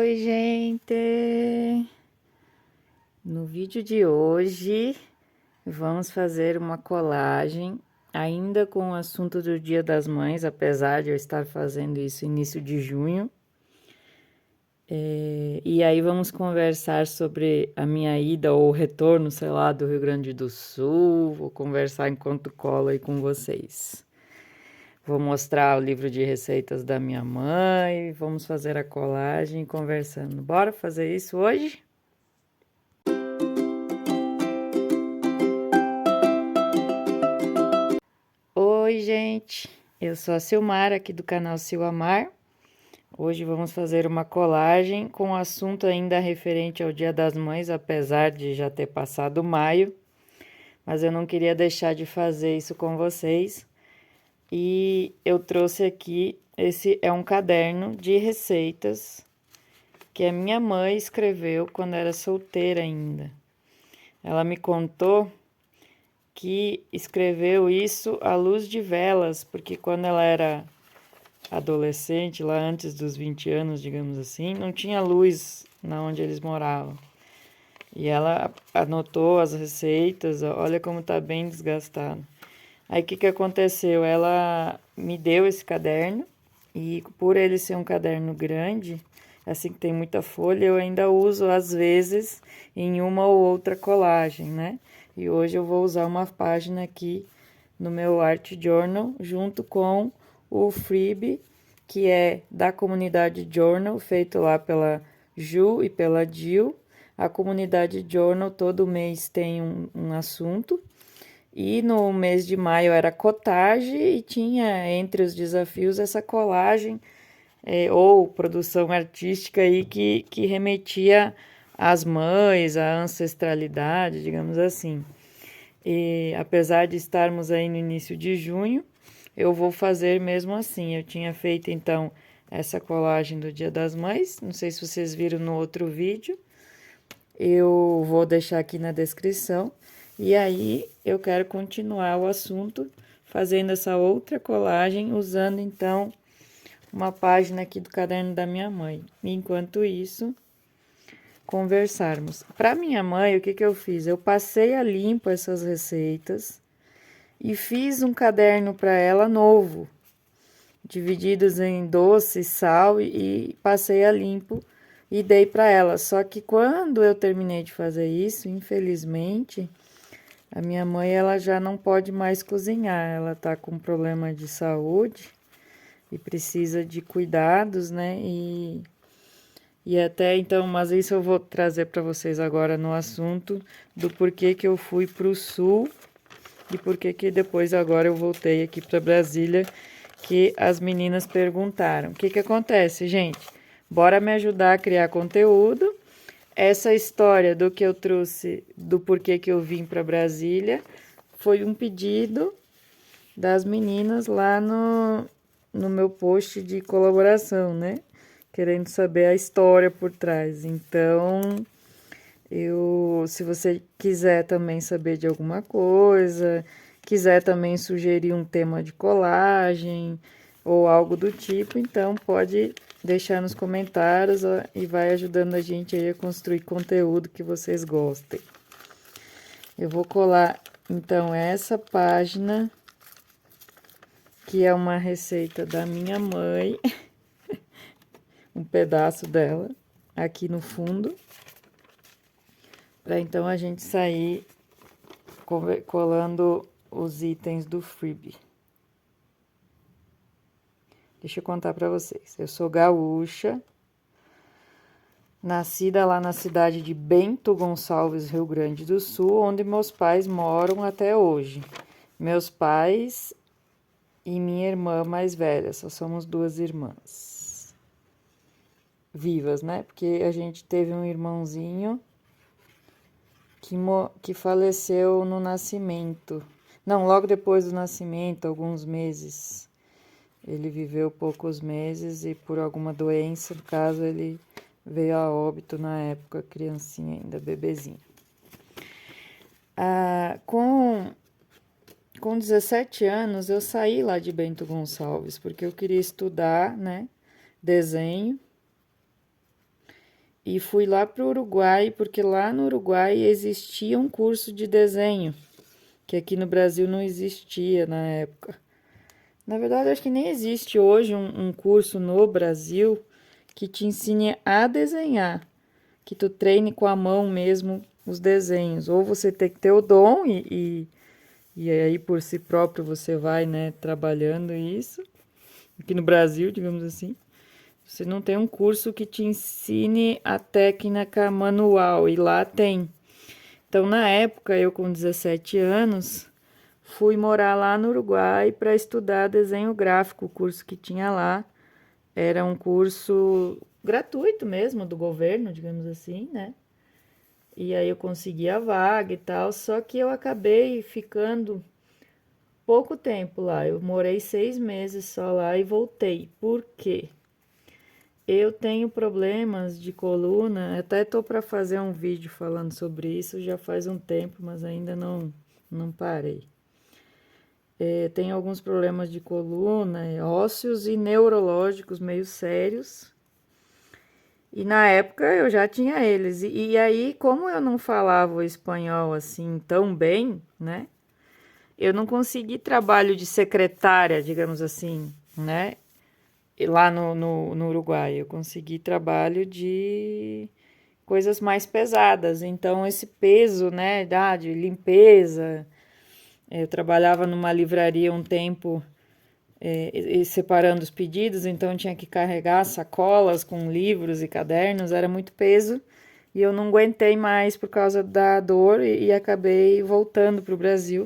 Oi, gente! No vídeo de hoje vamos fazer uma colagem, ainda com o assunto do Dia das Mães, apesar de eu estar fazendo isso início de junho. E aí vamos conversar sobre a minha ida ou retorno, sei lá, do Rio Grande do Sul. Vou conversar enquanto colo aí com vocês. Vou mostrar o livro de receitas da minha mãe, vamos fazer a colagem conversando. Bora fazer isso hoje? Oi, gente! Eu sou a Silmara, aqui do canal Silmar. Hoje vamos fazer uma colagem com o assunto ainda referente ao Dia das Mães, apesar de já ter passado maio. Mas eu não queria deixar de fazer isso com vocês. E eu trouxe aqui, esse é um caderno de receitas que a minha mãe escreveu quando era solteira ainda. Ela me contou que escreveu isso à luz de velas, porque quando ela era adolescente, lá antes dos 20 anos, digamos assim, não tinha luz na onde eles moravam. E ela anotou as receitas, olha como tá bem desgastado. Aí o que aconteceu? Ela me deu esse caderno e por ele ser um caderno grande, assim que tem muita folha, eu ainda uso às vezes em uma ou outra colagem, né? E hoje eu vou usar uma página aqui no meu Art Journal junto com o freebie, que é da comunidade Journal, feito lá pela Ju e pela Jill. A comunidade Journal todo mês tem um assunto. E no mês de maio era cottage e tinha entre os desafios essa colagem ou produção artística aí que remetia às mães, à ancestralidade, digamos assim. E apesar de estarmos aí no início de junho, eu vou fazer mesmo assim. Eu tinha feito então essa colagem do Dia das Mães, não sei se vocês viram no outro vídeo. Eu vou deixar aqui na descrição. E aí eu quero continuar o assunto fazendo essa outra colagem, usando então uma página aqui do caderno da minha mãe. Enquanto isso, conversarmos. Para minha mãe, o que eu fiz? Eu passei a limpo essas receitas e fiz um caderno para ela novo, divididos em doce, sal e passei a limpo e dei para ela. Só que quando eu terminei de fazer isso, infelizmente, a minha mãe ela já não pode mais cozinhar. Ela tá com problema de saúde e precisa de cuidados, né? E até então, mas isso eu vou trazer para vocês agora no assunto do porquê que eu fui para o sul e porquê que depois agora eu voltei aqui para Brasília, que as meninas perguntaram. O que acontece, gente? Bora me ajudar a criar conteúdo. Essa história do que eu trouxe, do porquê que eu vim para Brasília, foi um pedido das meninas lá no meu post de colaboração, né? Querendo saber a história por trás. Então, se você quiser também saber de alguma coisa, quiser também sugerir um tema de colagem ou algo do tipo, então pode deixar nos comentários e vai ajudando a gente aí a construir conteúdo que vocês gostem. Eu vou colar então essa página, que é uma receita da minha mãe, um pedaço dela aqui no fundo, para então a gente sair colando os itens do freebie. Deixa eu contar para vocês. Eu sou gaúcha, nascida lá na cidade de Bento Gonçalves, Rio Grande do Sul, onde meus pais moram até hoje. Meus pais e minha irmã mais velha, só somos duas irmãs vivas, né? Porque a gente teve um irmãozinho que faleceu no nascimento. Não, logo depois do nascimento, alguns meses. Ele viveu poucos meses e por alguma doença, no caso, ele veio a óbito na época, criancinha ainda, bebezinho. Com 17 anos, eu saí lá de Bento Gonçalves, porque eu queria estudar, né, desenho. e fui lá para o Uruguai, porque lá no Uruguai existia um curso de desenho, que aqui no Brasil não existia na época. Na verdade, acho que nem existe hoje um curso no Brasil que te ensine a desenhar, que tu treine com a mão mesmo os desenhos. Ou você tem que ter o dom e aí por si próprio você vai, né, trabalhando isso. Aqui no Brasil, digamos assim. Você não tem um curso que te ensine a técnica manual, e lá tem. Então, na época, eu com 17 anos, fui morar lá no Uruguai para estudar desenho gráfico. O curso que tinha lá era um curso gratuito mesmo, do governo, digamos assim, né? E aí eu consegui a vaga e tal, só que eu acabei ficando pouco tempo lá. Eu morei 6 meses só lá e voltei. Por quê? Eu tenho problemas de coluna, até tô para fazer um vídeo falando sobre isso, já faz um tempo, mas ainda não parei. Tenho alguns problemas de coluna, ósseos e neurológicos meio sérios. E na época eu já tinha eles. E aí, como eu não falava o espanhol assim tão bem, né? Eu não consegui trabalho de secretária, digamos assim, né? Lá no Uruguai. Eu consegui trabalho de coisas mais pesadas. Então, esse peso, né, de limpeza. Eu trabalhava numa livraria um tempo, separando os pedidos, então tinha que carregar sacolas com livros e cadernos, era muito peso. E eu não aguentei mais por causa da dor e acabei voltando para o Brasil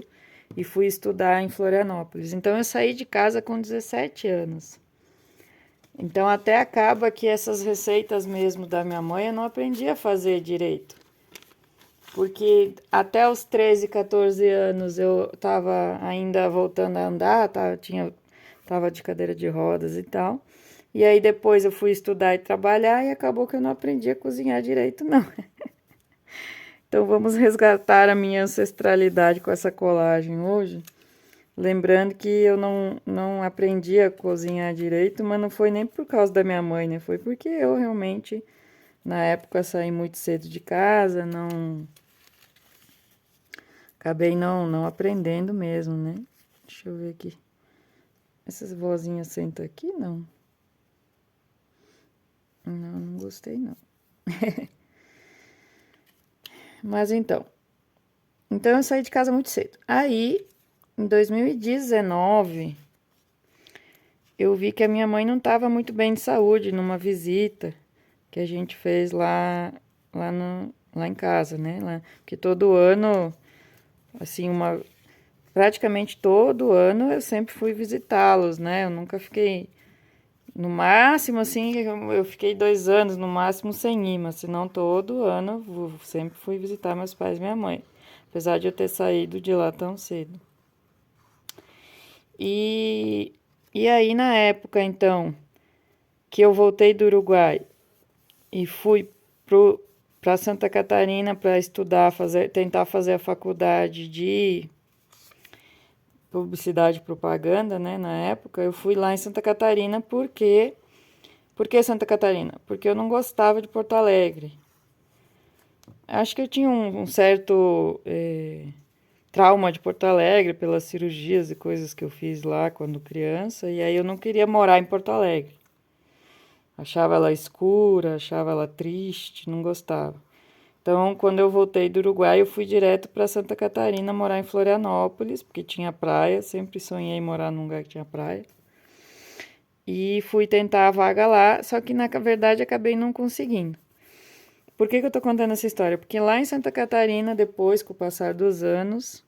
e fui estudar em Florianópolis. Então, eu saí de casa com 17 anos. Então até acaba que essas receitas mesmo da minha mãe eu não aprendi a fazer direito. Porque até os 13, 14 anos eu tava ainda voltando a andar, tava de cadeira de rodas e tal. E aí depois eu fui estudar e trabalhar e acabou que eu não aprendi a cozinhar direito, não. Então vamos resgatar a minha ancestralidade com essa colagem hoje. Lembrando que eu não aprendi a cozinhar direito, mas não foi nem por causa da minha mãe, né? Foi porque eu realmente, na época, saí muito cedo de casa, acabei não aprendendo mesmo, né? Deixa eu ver aqui. Essas vozinhas sentam aqui? Não. Não gostei, não. Mas então. Então eu saí de casa muito cedo. Aí, em 2019, eu vi que a minha mãe não estava muito bem de saúde numa visita que a gente fez lá em casa, né? Porque todo ano, assim, praticamente todo ano eu sempre fui visitá-los, né? Eu nunca fiquei, no máximo, assim, eu fiquei 2 anos no máximo sem ir, mas senão todo ano eu sempre fui visitar meus pais e minha mãe, apesar de eu ter saído de lá tão cedo. E, e aí, na época, então, que eu voltei do Uruguai e fui para Santa Catarina para estudar, tentar fazer a faculdade de publicidade e propaganda, né? Na época, eu fui lá em Santa Catarina por que Santa Catarina? Porque eu não gostava de Porto Alegre. Acho que eu tinha um certo trauma de Porto Alegre pelas cirurgias e coisas que eu fiz lá quando criança, e aí eu não queria morar em Porto Alegre. Achava ela escura, achava ela triste, não gostava. Então, quando eu voltei do Uruguai, eu fui direto para Santa Catarina morar em Florianópolis, porque tinha praia, sempre sonhei em morar num lugar que tinha praia. E fui tentar a vaga lá, só que na verdade acabei não conseguindo. Por que eu tô contando essa história? Porque lá em Santa Catarina, depois, com o passar dos anos,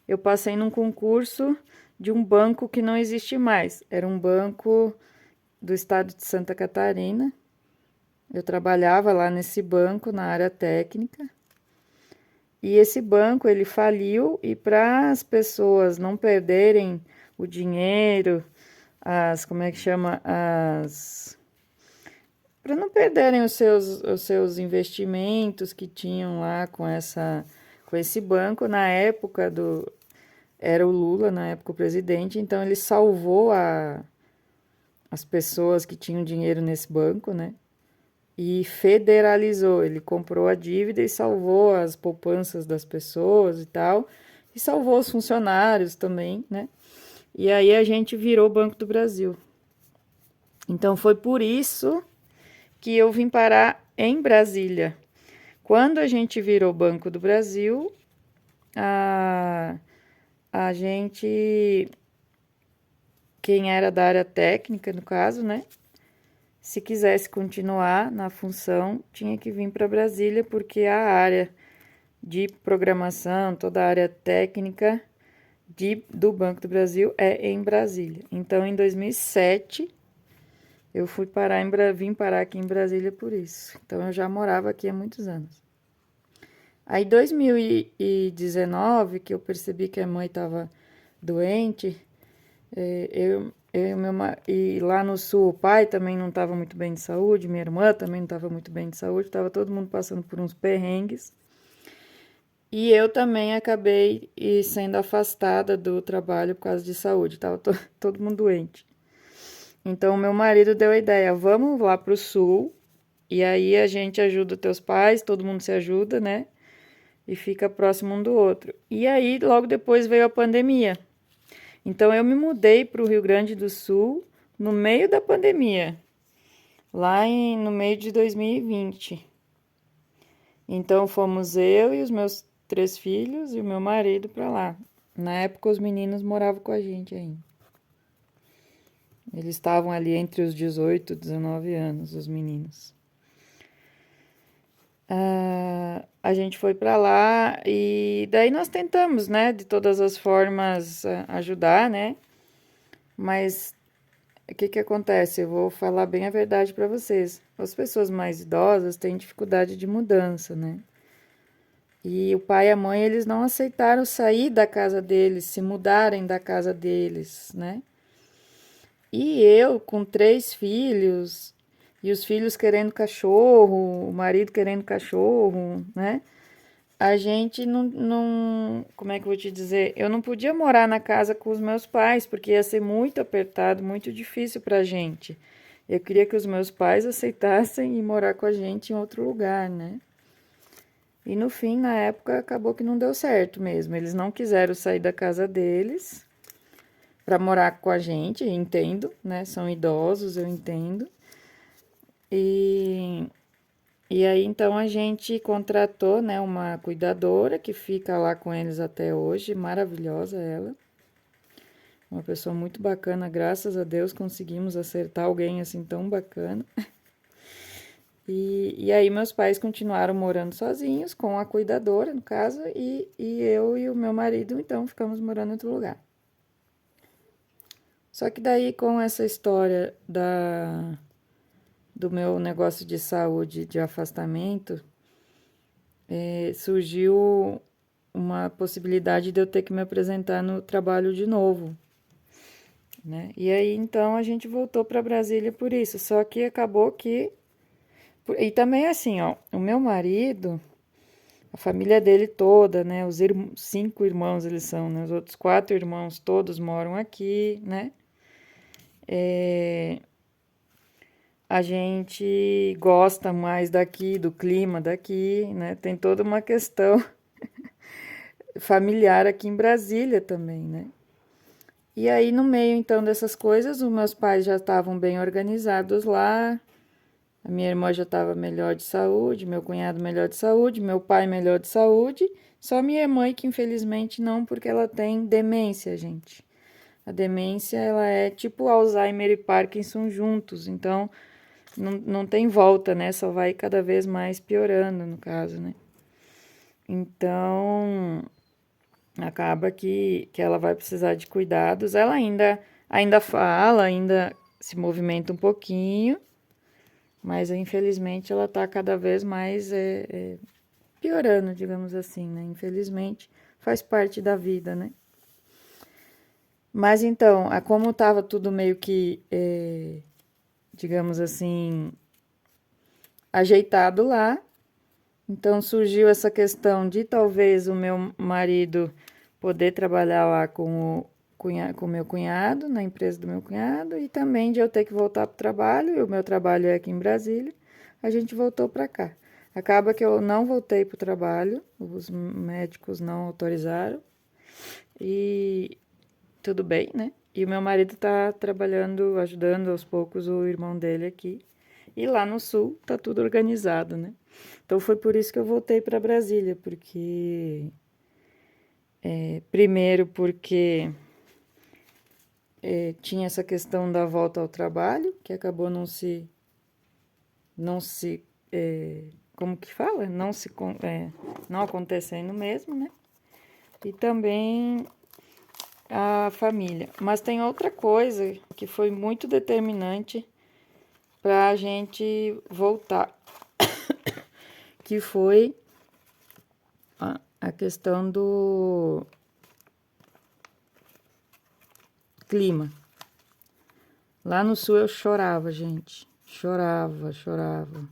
eu passei num concurso de um banco que não existe mais. Era um banco do estado de Santa Catarina. Eu trabalhava lá nesse banco, na área técnica. E esse banco, ele faliu e para as pessoas não perderem o dinheiro, como é que chama, para não perderem os seus investimentos que tinham lá com esse banco, na época era o Lula, na época o presidente, então ele salvou as pessoas que tinham dinheiro nesse banco, né? e federalizou. Ele comprou a dívida e salvou as poupanças das pessoas e tal, e salvou os funcionários também, né? E aí a gente virou Banco do Brasil. Então foi por isso que eu vim parar em Brasília. Quando a gente virou Banco do Brasil, a gente, quem era da área técnica, no caso, né? Se quisesse continuar na função, tinha que vir para Brasília, porque a área de programação, toda a área técnica do Banco do Brasil é em Brasília. Então, em 2007, eu vim parar aqui em Brasília por isso. Então, eu já morava aqui há muitos anos. Aí, em 2019, que eu percebi que a mãe estava doente, e lá no sul o pai também não estava muito bem de saúde, minha irmã também não estava muito bem de saúde, estava todo mundo passando por uns perrengues. E eu também acabei sendo afastada do trabalho por causa de saúde, estava todo mundo doente. Então, meu marido deu a ideia, vamos lá pro sul, e aí a gente ajuda teus pais, todo mundo se ajuda, né? E fica próximo um do outro. E aí, logo depois veio a pandemia. Então, eu me mudei para o Rio Grande do Sul no meio da pandemia, no meio de 2020. Então, fomos eu e os meus 3 filhos e o meu marido para lá. Na época, os meninos moravam com a gente ainda. Eles estavam ali entre os 18 e 19 anos, os meninos. A gente foi para lá e daí nós tentamos, né, de todas as formas ajudar, né? Mas o que que acontece? Eu vou falar bem a verdade para vocês. As pessoas mais idosas têm dificuldade de mudança, né? E o pai e a mãe, eles não aceitaram sair da casa deles, se mudarem da casa deles, né? E eu, com 3 filhos, e os filhos querendo cachorro, o marido querendo cachorro, né? A gente como é que eu vou te dizer? Eu não podia morar na casa com os meus pais, porque ia ser muito apertado, muito difícil pra gente. Eu queria que os meus pais aceitassem ir morar com a gente em outro lugar, né? E no fim, na época, acabou que não deu certo mesmo. Eles não quiseram sair da casa deles para morar com a gente, entendo, né? São idosos, eu entendo. E, e aí, então, a gente contratou, né, uma cuidadora que fica lá com eles até hoje, maravilhosa ela. Uma pessoa muito bacana, graças a Deus conseguimos acertar alguém assim tão bacana. E aí meus pais continuaram morando sozinhos, com a cuidadora, no caso, e eu e o meu marido, então, ficamos morando em outro lugar. Só que daí, com essa história do meu negócio de saúde, de afastamento, surgiu uma possibilidade de eu ter que me apresentar no trabalho de novo, né? E aí, então, a gente voltou para Brasília por isso. Só que acabou que... E também assim, ó, o meu marido, a família dele toda, né? Os 5 irmãos eles são, né? Os outros 4 irmãos todos moram aqui, né? A gente gosta mais daqui, do clima daqui, né? Tem toda uma questão familiar aqui em Brasília também, né? E aí, no meio, então, dessas coisas, os meus pais já estavam bem organizados lá, a minha irmã já estava melhor de saúde, meu cunhado melhor de saúde, meu pai melhor de saúde, só minha mãe que infelizmente não, porque ela tem demência, gente. A demência, ela é tipo Alzheimer e Parkinson juntos, então não tem volta, né? Só vai cada vez mais piorando, no caso, né? Então, acaba que ela vai precisar de cuidados. Ela ainda fala, ainda se movimenta um pouquinho, mas infelizmente ela tá cada vez mais piorando, digamos assim, né? Infelizmente faz parte da vida, né? Mas então, como tava tudo meio que, digamos assim, ajeitado lá, então surgiu essa questão de talvez o meu marido poder trabalhar lá com o meu cunhado, na empresa do meu cunhado, e também de eu ter que voltar para o trabalho, e o meu trabalho é aqui em Brasília, a gente voltou para cá. Acaba que eu não voltei para o trabalho, os médicos não autorizaram e tudo bem, né? E o meu marido tá trabalhando, ajudando aos poucos o irmão dele aqui. E lá no sul tá tudo organizado, né? Então foi por isso que eu voltei para Brasília, porque primeiro porque tinha essa questão da volta ao trabalho, que acabou não se, como que fala? Não acontecendo mesmo, né? E também a família. Mas tem outra coisa que foi muito determinante para a gente voltar, que foi a questão do clima. Lá no sul eu chorava, gente. Chorava, chorava.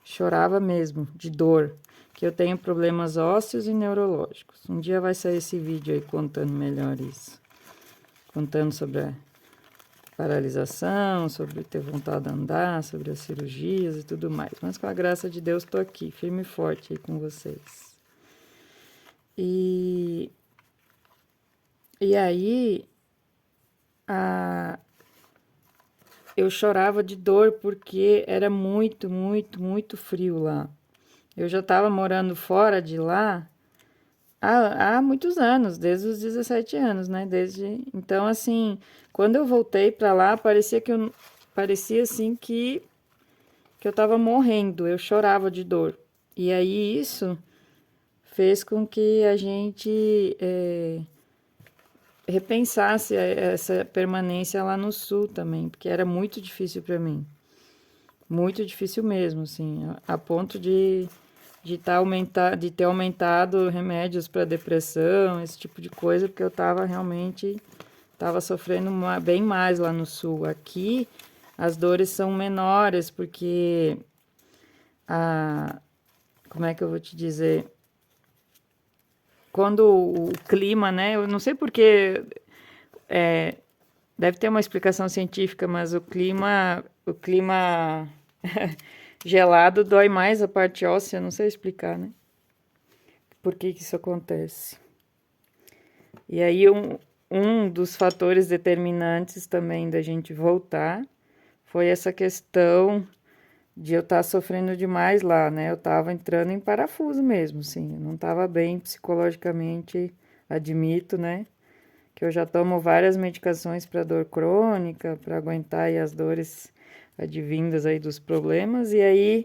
Chorava mesmo, de dor. Que eu tenho problemas ósseos e neurológicos. Um dia vai sair esse vídeo aí contando melhor isso. Contando sobre a paralisação, sobre ter vontade de andar, sobre as cirurgias e tudo mais. Mas com a graça de Deus estou aqui, firme e forte aí com vocês. E aí eu chorava de dor porque era muito, muito, muito frio lá. Eu já estava morando fora de lá há muitos anos, desde os 17 anos, né? Então, assim, quando eu voltei para lá, parecia assim que eu estava morrendo, eu chorava de dor. E aí isso fez com que a gente repensasse essa permanência lá no sul também, porque era muito difícil para mim. Muito difícil mesmo, assim, a ponto de ter aumentado remédios para depressão, esse tipo de coisa, porque eu tava sofrendo bem mais lá no sul. Aqui as dores são menores, porque como é que eu vou te dizer? Quando o clima, né? Eu não sei porque deve ter uma explicação científica, mas o clima gelado dói mais a parte óssea, não sei explicar, né? Por que isso acontece. E aí um dos fatores determinantes também da gente voltar foi essa questão de eu estar sofrendo demais lá, né? Eu tava entrando em parafuso mesmo, sim. Eu não tava bem psicologicamente, admito, né? Que eu já tomo várias medicações para dor crônica, para aguentar aí as dores advindas aí dos problemas. E aí,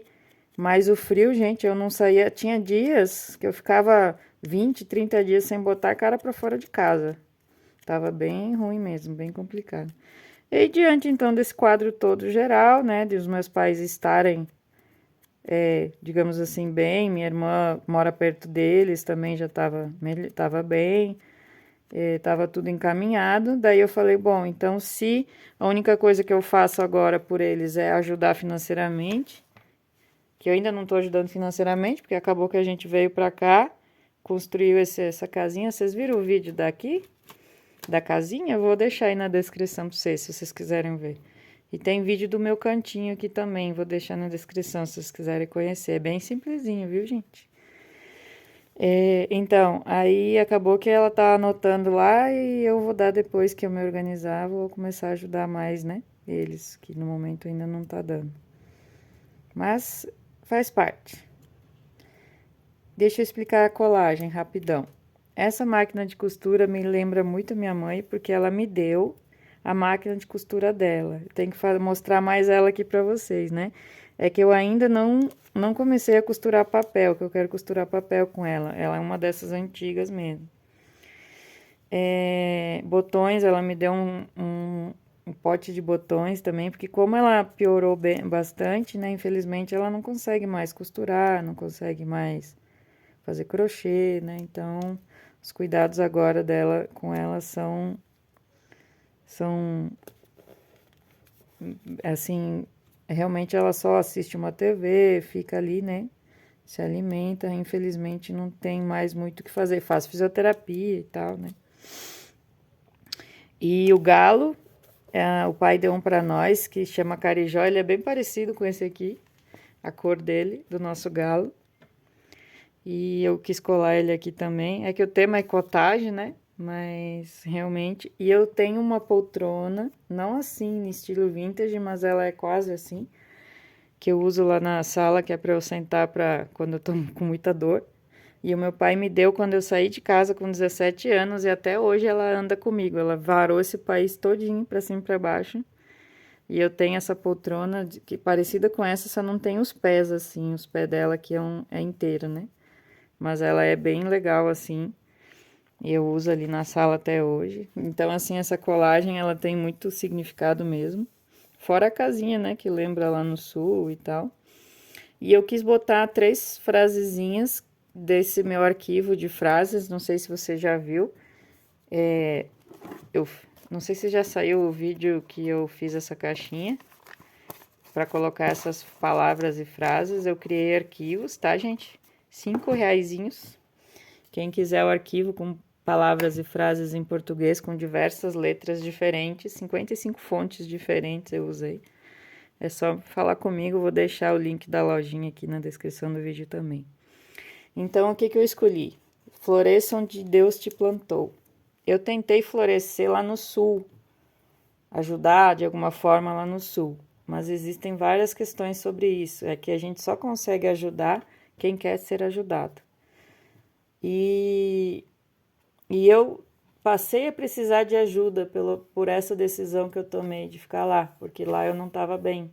mais o frio, gente, eu não saía. Tinha dias que eu ficava 20, 30 dias sem botar a cara para fora de casa. Tava bem ruim mesmo, bem complicado. E diante então desse quadro todo geral, né, de os meus pais estarem, digamos assim, bem, minha irmã mora perto deles, também já tava bem, tava tudo encaminhado. Daí eu falei, bom, então se a única coisa que eu faço agora por eles é ajudar financeiramente, que eu ainda não tô ajudando financeiramente, porque acabou que a gente veio pra cá, construiu essa casinha. Vocês viram o vídeo daqui? Da casinha? Eu vou deixar aí na descrição pra vocês, se vocês quiserem ver. E tem vídeo do meu cantinho aqui também, vou deixar na descrição se vocês quiserem conhecer. É bem simplesinho, viu, gente? Então, aí acabou que ela tá anotando lá e eu vou dar depois que eu me organizar, vou começar a ajudar mais, né? Eles, que no momento ainda não tá dando. Mas faz parte. Deixa eu explicar a colagem rapidão. Essa máquina de costura me lembra muito minha mãe, porque ela me deu a máquina de costura dela. Tenho que mostrar mais ela aqui pra vocês, né? É que eu ainda não comecei a costurar papel, que eu quero costurar papel com ela. Ela é uma dessas antigas mesmo. Botões, ela me deu um pote de botões também, porque como ela piorou bastante, né? Infelizmente ela não consegue mais costurar, não consegue mais fazer crochê, né? Então, os cuidados agora dela com ela são assim, realmente ela só assiste uma TV, fica ali, né? Se alimenta, infelizmente não tem mais muito o que fazer. Faz fisioterapia e tal, né? E o galo, o pai deu um para nós que chama Carijó, ele é bem parecido com esse aqui. a cor dele, do nosso galo. E eu quis colar ele aqui também. É que o tema é cottage, né? Mas realmente... E eu tenho uma poltrona, não assim, em estilo vintage, mas ela é quase assim. Que eu uso lá na sala, que é pra eu sentar quando eu tô com muita dor. E o meu pai me deu quando eu saí de casa com 17 anos e até hoje ela anda comigo. Ela varou esse país todinho pra cima e pra baixo. E eu tenho essa poltrona que parecida com essa, só não tem os pés assim, os pés dela que é inteiro, né? Mas ela é bem legal assim. E eu uso ali na sala até hoje. Então assim, essa colagem ela tem muito significado mesmo. Fora a casinha, né, que lembra lá no sul e tal. E eu quis botar 3 frasezinhas desse meu arquivo de frases, não sei se você já viu. Eu não sei se já saiu o vídeo que eu fiz essa caixinha para colocar essas palavras e frases. Eu criei arquivos, tá, gente? 5 reaisinhos. Quem quiser o arquivo com palavras e frases em português com diversas letras diferentes, 55 fontes diferentes eu usei. É só falar comigo, vou deixar o link da lojinha aqui na descrição do vídeo também. Então, o que eu escolhi? Floresça onde Deus te plantou. Eu tentei florescer lá no sul, ajudar de alguma forma lá no sul, mas existem várias questões sobre isso. É que a gente só consegue ajudar quem quer ser ajudado. E eu passei a precisar de ajuda por essa decisão que eu tomei de ficar lá, porque lá eu não estava bem.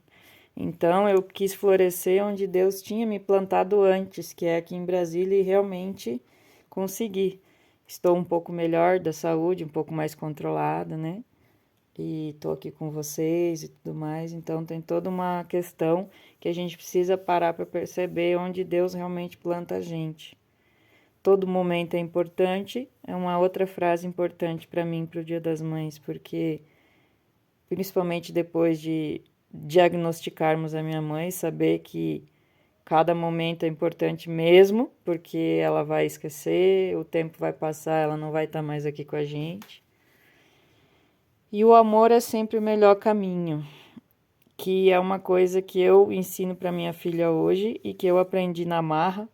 Então eu quis florescer onde Deus tinha me plantado antes, que é aqui em Brasília, e realmente consegui. Estou um pouco melhor da saúde, um pouco mais controlada, né? E tô aqui com vocês e tudo mais. Então tem toda uma questão que a gente precisa parar para perceber onde Deus realmente planta a gente. Todo momento é importante, é uma outra frase importante para mim para o Dia das Mães, porque principalmente depois de diagnosticarmos a minha mãe, saber que cada momento é importante mesmo, porque ela vai esquecer, o tempo vai passar, ela não vai estar mais aqui com a gente. E o amor é sempre o melhor caminho, que é uma coisa que eu ensino para minha filha hoje e que eu aprendi na marra.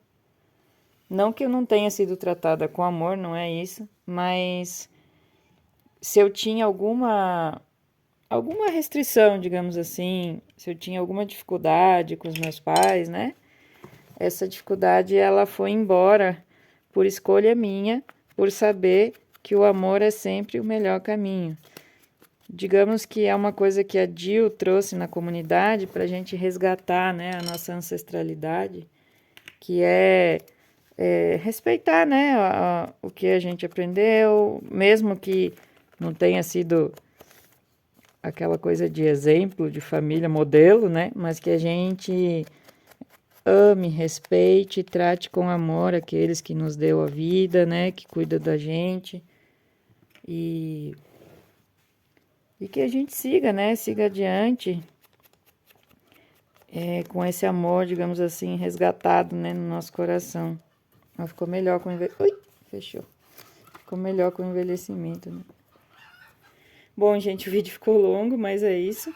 Não que eu não tenha sido tratada com amor, não é isso, mas se eu tinha alguma restrição, digamos assim, se eu tinha alguma dificuldade com os meus pais, né? Essa dificuldade ela foi embora por escolha minha, por saber que o amor é sempre o melhor caminho. Digamos que é uma coisa que a Jill trouxe na comunidade para a gente resgatar, né, a nossa ancestralidade, que é respeitar, né, o que a gente aprendeu, mesmo que não tenha sido aquela coisa de exemplo, de família, modelo, né, mas que a gente ame, respeite e trate com amor aqueles que nos deu a vida, né, que cuida da gente e que a gente siga, né, siga adiante com esse amor, digamos assim, resgatado, né, no nosso coração. Ela ficou melhor com o envelhecimento. Fechou. Ficou melhor com o envelhecimento, né? Bom, gente, o vídeo ficou longo, mas é isso.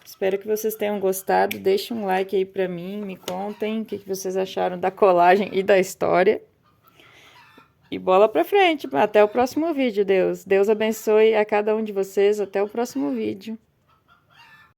Espero que vocês tenham gostado. Deixem um like aí pra mim, me contem o que vocês acharam da colagem e da história. E bola pra frente. Até o próximo vídeo, Deus. Deus abençoe a cada um de vocês. Até o próximo vídeo.